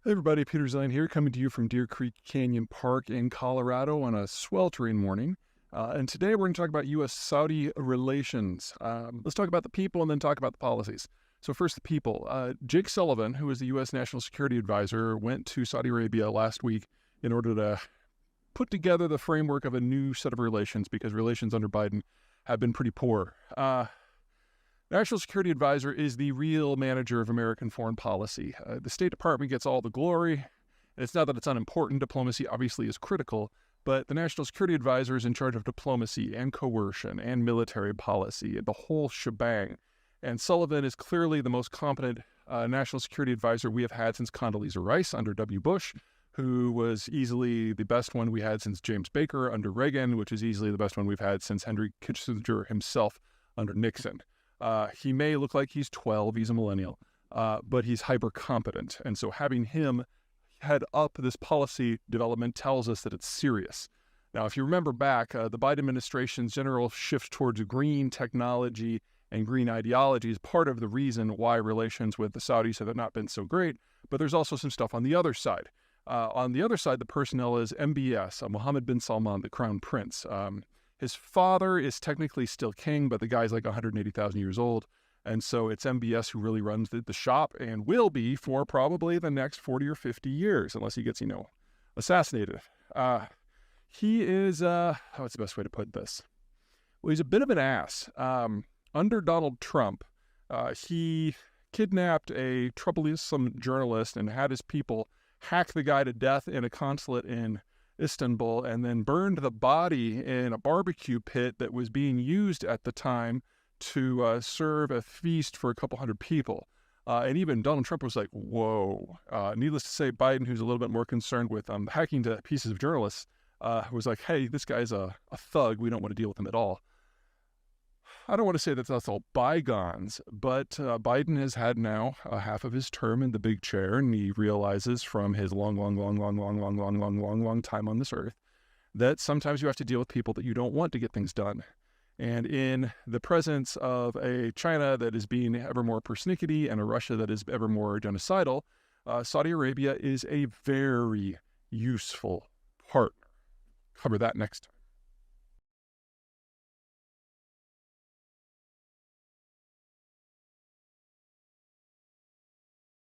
Hey everybody, Peter Zeihan here, coming to you from Deer Creek Canyon Park in Colorado on a sweltering morning. And today we're going to talk about U.S.-Saudi relations. Let's talk about the people and then talk about the policies. So first, the people. Jake Sullivan, who is the U.S. National Security Advisor, went to Saudi Arabia last week in order to put together the framework of a new set of relations because relations under Biden have been pretty poor. National Security Advisor is the real manager of American foreign policy. The State Department gets all the glory. And it's not that it's unimportant. Diplomacy obviously is critical, but the National Security Advisor is in charge of diplomacy and coercion and military policy, the whole shebang. And Sullivan is clearly the most competent National Security Advisor we have had since Condoleezza Rice under W. Bush, who was easily the best one we had since James Baker under Reagan, which is easily the best one we've had since Henry Kissinger himself under Nixon. He may look like he's 12, he's a millennial, but he's hyper competent. And so having him head up this policy development tells us that it's serious. Now, if you remember back, the Biden administration's general shift towards green technology and green ideology is part of the reason why relations with the Saudis have not been so great, but there's also some stuff on the other side. On the other side, the personnel is MBS, Mohammed bin Salman, the crown prince. His father is technically still king, but the guy's like 180,000 years old. And so it's MBS who really runs the shop and will be for probably the next 40 or 50 years, unless he gets, assassinated. He is, what's the best way to put this? Well, he's a bit of an ass. Under Donald Trump, he kidnapped a troublesome journalist and had his people hack the guy to death in a consulate in Istanbul, and then burned the body in a barbecue pit that was being used at the time to serve a feast for a couple hundred people. And even Donald Trump was like, whoa. Needless to say, Biden, who's a little bit more concerned with hacking to pieces of journalists, was like, hey, this guy's a thug. We don't want to deal with him at all. I don't want to say that that's all bygones, but Biden has had now half of his term in the big chair, and he realizes from his long time on this earth that sometimes you have to deal with people that you don't want to get things done. And in the presence of a China that is being ever more persnickety and a Russia that is ever more genocidal, Saudi Arabia is a very useful partner. Cover that next time.